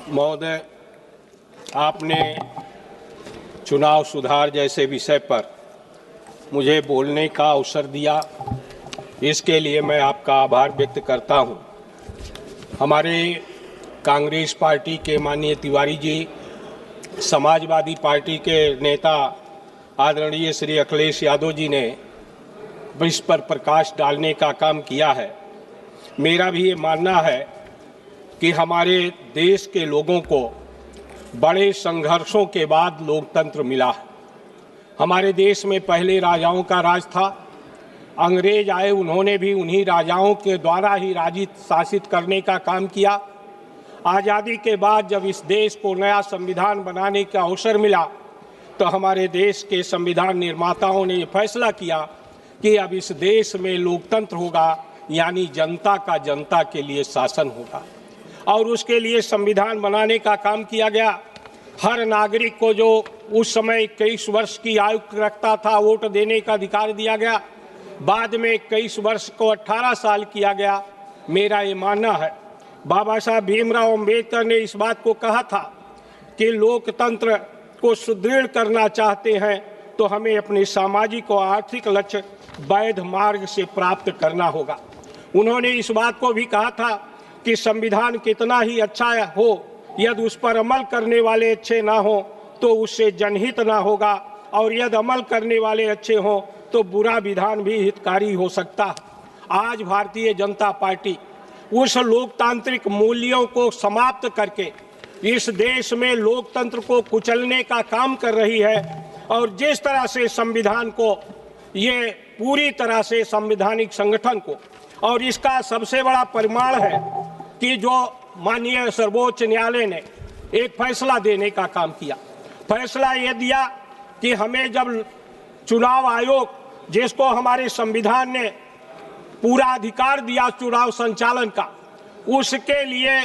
महोदय, आपने चुनाव सुधार जैसे विषय पर मुझे बोलने का अवसर दिया, इसके लिए मैं आपका आभार व्यक्त करता हूं। हमारे कांग्रेस पार्टी के माननीय तिवारी जी, समाजवादी पार्टी के नेता आदरणीय श्री अखिलेश यादव जी ने इस पर प्रकाश डालने का काम किया है। मेरा भी ये मानना है कि हमारे देश के लोगों को बड़े संघर्षों के बाद लोकतंत्र मिला है। हमारे देश में पहले राजाओं का राज था, अंग्रेज आए, उन्होंने भी उन्हीं राजाओं के द्वारा ही शासित करने का काम किया। आज़ादी के बाद जब इस देश को नया संविधान बनाने का अवसर मिला तो हमारे देश के संविधान निर्माताओं ने ये फैसला किया कि अब इस देश में लोकतंत्र होगा, यानी जनता का जनता के लिए शासन होगा, और उसके लिए संविधान बनाने का काम किया गया। हर नागरिक को जो उस समय 21 वर्ष की आयु रखता था, वोट देने का अधिकार दिया गया। बाद में 21 वर्ष को 18 साल किया गया। मेरा ये मानना है, बाबा साहब भीमराव अंबेडकर ने इस बात को कहा था कि लोकतंत्र को सुदृढ़ करना चाहते हैं तो हमें अपने सामाजिक और आर्थिक लक्ष्य वैध मार्ग से प्राप्त करना होगा। उन्होंने इस बात को भी कहा था कि संविधान कितना ही अच्छा हो, यदि उस पर अमल करने वाले अच्छे ना हो तो उससे जनहित ना होगा, और यदि अमल करने वाले अच्छे हों तो बुरा विधान भी हितकारी हो सकता है। आज भारतीय जनता पार्टी उस लोकतांत्रिक मूल्यों को समाप्त करके इस देश में लोकतंत्र को कुचलने का काम कर रही है, और जिस तरह से संविधान को, ये पूरी तरह से संवैधानिक संगठन को, और इसका सबसे बड़ा परिमाण है कि जो माननीय सर्वोच्च न्यायालय ने एक फैसला देने का काम किया। फैसला ये दिया कि हमें जब चुनाव आयोग, जिसको हमारे संविधान ने पूरा अधिकार दिया चुनाव संचालन का, उसके लिए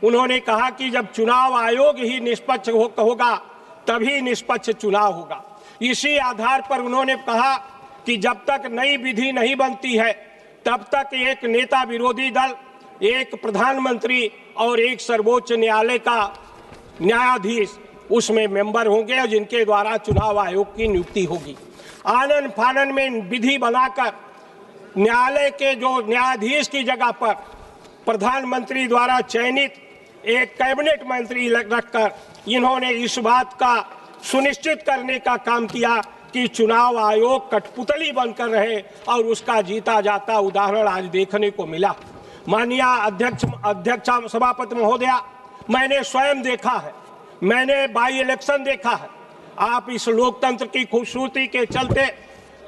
उन्होंने कहा कि जब चुनाव आयोग ही निष्पक्ष होगा तभी निष्पक्ष चुनाव होगा। इसी आधार पर उन्होंने कहा कि जब तक नई विधि नहीं बनती है तब तक एक नेता विरोधी दल, एक प्रधानमंत्री और एक सर्वोच्च न्यायालय का न्यायाधीश उसमें मेंबर होंगे, जिनके द्वारा चुनाव आयोग की नियुक्ति होगी। आनन फानन में विधि बनाकर न्यायालय के जो न्यायाधीश की जगह पर प्रधानमंत्री द्वारा चयनित एक कैबिनेट मंत्री रखकर इन्होंने इस बात का सुनिश्चित करने का काम किया कि चुनाव आयोग कठपुतली बनकर रहे, और उसका जीता जाता उदाहरण आज देखने को मिला। माननीय अध्यक्ष सभापति महोदया, मैंने स्वयं देखा है, मैंने बाई इलेक्शन देखा है। आप इस लोकतंत्र की खूबसूरती के चलते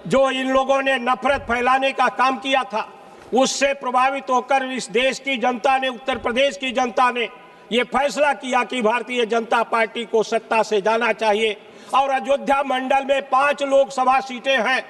जो इन लोगों ने नफरत फैलाने का काम किया था, उससे प्रभावित होकर इस देश की जनता ने, उत्तर प्रदेश की जनता ने ये फैसला किया कि भारतीय जनता पार्टी को सत्ता से जाना चाहिए। और अयोध्या मंडल में 5 लोकसभा सीटें हैं,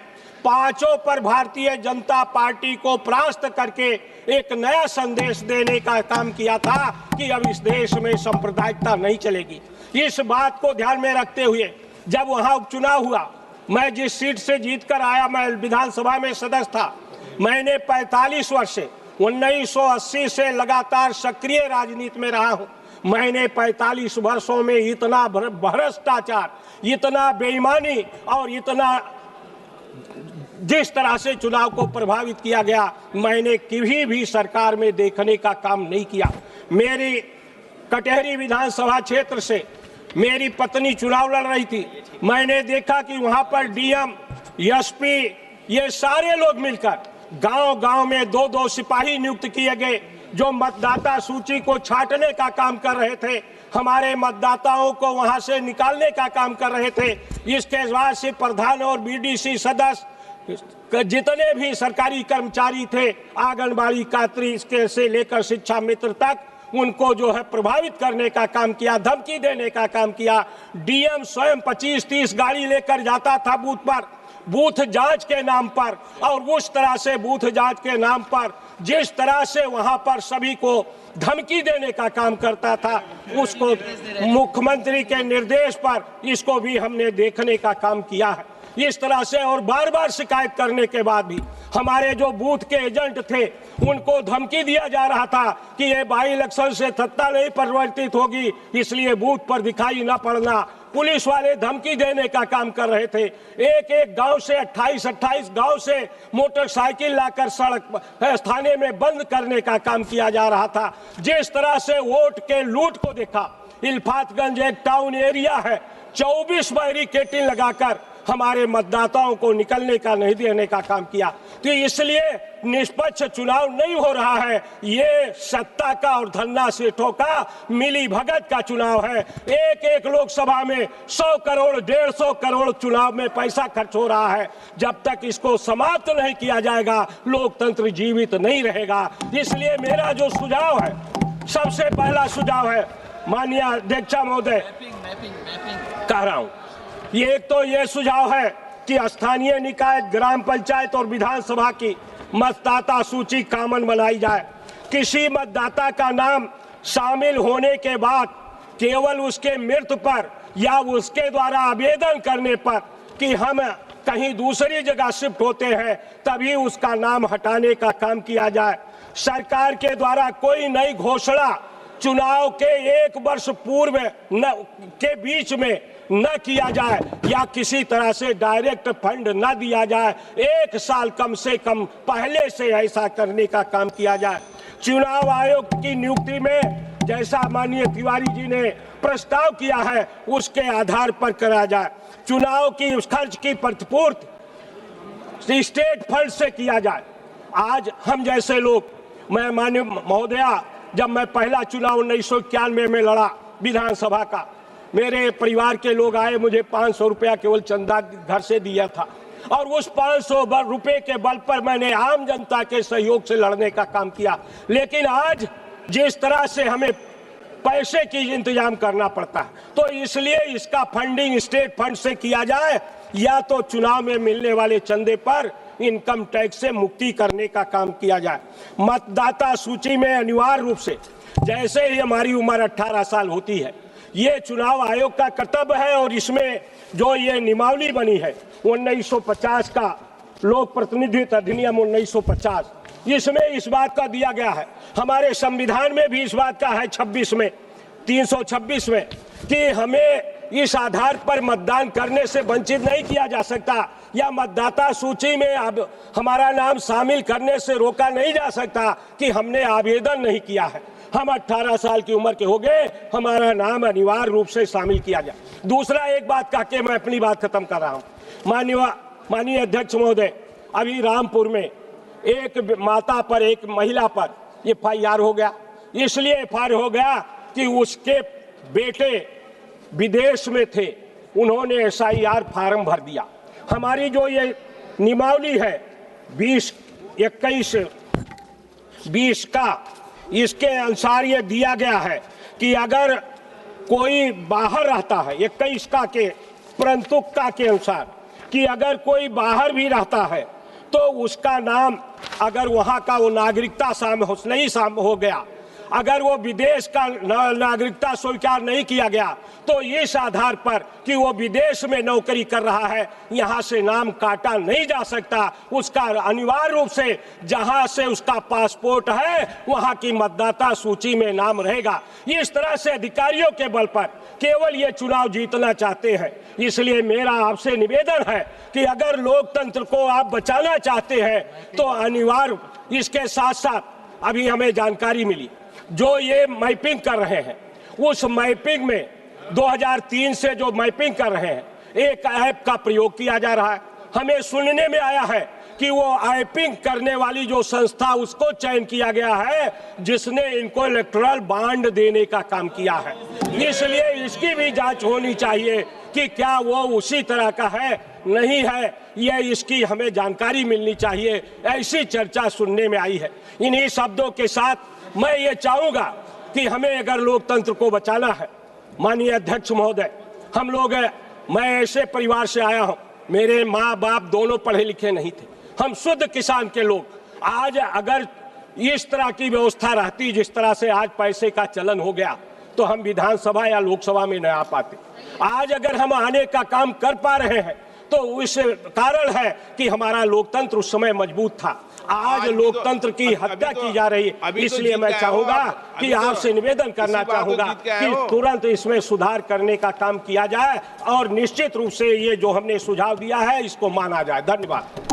पांचों पर भारतीय जनता पार्टी को परास्त करके एक नया संदेश देने का काम किया था कि अब इस देश में सांप्रदायिकता नहीं चलेगी। इस बात को ध्यान में रखते हुए जब वहां उपचुनाव हुआ, मैं जिस सीट से जीतकर आया, मैं विधानसभा में सदस्य था। मैंने 45 वर्ष से 1980 से लगातार सक्रिय राजनीति में रहा हूं। मैंने 45 वर्षों में इतना भ्रष्टाचार, इतना बेईमानी और इतना जिस तरह से चुनाव को प्रभावित किया गया, मैंने कभी भी सरकार में देखने का काम नहीं किया। मेरी कटहरी विधानसभा क्षेत्र से मेरी पत्नी चुनाव लड़ रही थी। मैंने देखा कि वहां पर डीएम, एसपी, ये सारे लोग मिलकर गांव-गांव में 2-2 सिपाही नियुक्त किए गए, जो मतदाता सूची को छांटने का काम कर रहे थे, हमारे मतदाताओं को वहां से निकालने का काम कर रहे थे। इसके बाद से प्रधान और बीडीसी सदस्य, जितने भी सरकारी कर्मचारी थे, आंगनबाड़ी कातरी से लेकर शिक्षा मित्र तक, उनको जो है प्रभावित करने का काम किया, धमकी देने का काम किया। डीएम स्वयं 25-30 गाड़ी लेकर जाता था बूथ पर, बूथ जांच के नाम पर, और उस तरह से बूथ जांच के नाम पर जिस तरह से वहां पर सभी को धमकी देने का काम करता था, उसको मुख्यमंत्री के निर्देश पर इसको भी हमने देखने का काम किया है। इस तरह से और बार बार शिकायत करने के बाद भी हमारे जो बूथ के एजेंट थे उनको धमकी दिया जा रहा था कि ये बाई इलेक्शन से सत्ता नहीं परिवर्तित होगी, इसलिए बूथ पर दिखाई न पड़ना। पुलिस वाले धमकी देने का काम कर रहे थे। एक एक गांव से 28 गांव से मोटरसाइकिल लाकर सड़क थाने में बंद करने का काम किया जा रहा था। जिस तरह से वोट के लूट को देखा, इल्फातगंज एक टाउन एरिया है, 24 बैरिकेडिंग लगाकर हमारे मतदाताओं को निकलने का नहीं देने का काम किया। तो इसलिए निष्पक्ष चुनाव नहीं हो रहा है, ये सत्ता का और धन्ना सेठों का मिली भगत का चुनाव है। एक एक लोकसभा में 100 करोड़ 150 करोड़ चुनाव में पैसा खर्च हो रहा है। जब तक इसको समाप्त नहीं किया जाएगा लोकतंत्र जीवित नहीं रहेगा। इसलिए मेरा जो सुझाव है, सबसे पहला सुझाव है, माननीय अध्यक्ष महोदय कह रहा हूं, एक तो ये सुझाव है कि स्थानीय निकाय, ग्राम पंचायत और विधानसभा की मतदाता सूची कॉमन बनाई जाए। किसी मतदाता का नाम शामिल होने के बाद केवल उसके मृत्यु पर या उसके द्वारा आवेदन करने पर कि हम कहीं दूसरी जगह शिफ्ट होते हैं तभी उसका नाम हटाने का काम किया जाए। सरकार के द्वारा कोई नई घोषणा चुनाव के 1 वर्ष पूर्व के बीच में न किया जाए या किसी तरह से डायरेक्ट फंड न दिया जाए। 1 साल कम से कम पहले से ऐसा करने का काम किया जाए। चुनाव आयोग की नियुक्ति में जैसा माननीय तिवारी जी ने प्रस्ताव किया है उसके आधार पर करा जाए। चुनाव की उस खर्च की प्रतिपूर्ति स्टेट फंड से किया जाए। आज हम जैसे लोग, मैं माननीय महोदया, जब मैं पहला चुनाव 1991 में लड़ा विधानसभा का, मेरे परिवार के लोग आए, मुझे 500 रुपया केवल चंदा घर से दिया था और उस 500 रुपये के बल पर मैंने आम जनता के सहयोग से लड़ने का काम किया। लेकिन आज जिस तरह से हमें पैसे की इंतजाम करना पड़ता है, तो इसलिए इसका फंडिंग स्टेट फंड से किया जाए या तो चुनाव में मिलने वाले चंदे पर इनकम टैक्स से मुक्ति करने का काम किया जाए। मतदाता सूची में अनिवार्य रूप से जैसे ही हमारी उम्र 18 साल होती है, ये चुनाव आयोग का कर्तव्य है और इसमें जो ये नियमावली बनी है 1950 का लोक प्रतिनिधित्व अधिनियम 1950, इसमें इस बात का दिया गया है, हमारे संविधान में भी इस बात का है 326 में कि हमें इस आधार पर मतदान करने से वंचित नहीं किया जा सकता या मतदाता सूची में अब हमारा नाम शामिल करने से रोका नहीं जा सकता कि हमने आवेदन नहीं किया है। हम 18 साल की उम्र के हो गए, हमारा नाम अनिवार्य रूप से शामिल किया जाए। दूसरा एक बात कह के मैं अपनी बात खत्म कर रहा हूं। माननीय अध्यक्ष महोदय, अभी रामपुर में एक माता पर, एक महिला पर FIR हो गया। इसलिए FIR हो गया कि उसके बेटे विदेश में थे, उन्होंने SIR फार्म भर दिया। हमारी जो ये नियमावली है 20 का, इसके अनुसार ये दिया गया है कि अगर कोई बाहर रहता है, 21 का के परंतु का के अनुसार कि अगर कोई बाहर भी रहता है तो उसका नाम, अगर वहाँ का वो नागरिकता नहीं हो गया, अगर वो विदेश का नागरिकता स्वीकार नहीं किया गया तो इस आधार पर कि वो विदेश में नौकरी कर रहा है, यहाँ से नाम काटा नहीं जा सकता। उसका अनिवार्य रूप से जहाँ से उसका पासपोर्ट है वहाँ की मतदाता सूची में नाम रहेगा। इस तरह से अधिकारियों के बल पर केवल ये चुनाव जीतना चाहते हैं। इसलिए मेरा आपसे निवेदन है कि अगर लोकतंत्र को आप बचाना चाहते हैं तो अनिवार्य, इसके साथ साथ अभी हमें जानकारी मिली जो ये मैपिंग कर रहे हैं, उस मैपिंग में 2003 से जो मैपिंग कर रहे हैं, एक ऐप का प्रयोग किया जा रहा है। हमें सुनने में आया है कि वो मैपिंग करने वाली जो संस्था, उसको चयन किया गया है जिसने इनको इलेक्टोरल बॉन्ड देने का काम किया है। इसलिए इसकी भी जांच होनी चाहिए कि क्या वो उसी तरह का है, नहीं है, ये इसकी हमें जानकारी मिलनी चाहिए। ऐसी चर्चा सुनने में आई है। इन्हीं शब्दों के साथ मैं ये चाहूंगा कि हमें अगर लोकतंत्र को बचाना है, माननीय अध्यक्ष महोदय, हम लोग, मैं ऐसे परिवार से आया हूं, मेरे माँ बाप दोनों पढ़े लिखे नहीं थे, हम शुद्ध किसान के लोग। आज अगर इस तरह की व्यवस्था रहती जिस तरह से आज पैसे का चलन हो गया तो हम विधानसभा या लोकसभा में न आ पाते। आज अगर हम आने का काम कर पा रहे हैं तो इस कारण है कि हमारा लोकतंत्र उस समय मजबूत था। आज लोकतंत्र की हत्या की जा रही है। इसलिए मैं चाहूंगा कि आपसे निवेदन करना चाहूंगा कि तुरंत इसमें सुधार करने का काम किया जाए और निश्चित रूप से ये जो हमने सुझाव दिया है इसको माना जाए। धन्यवाद।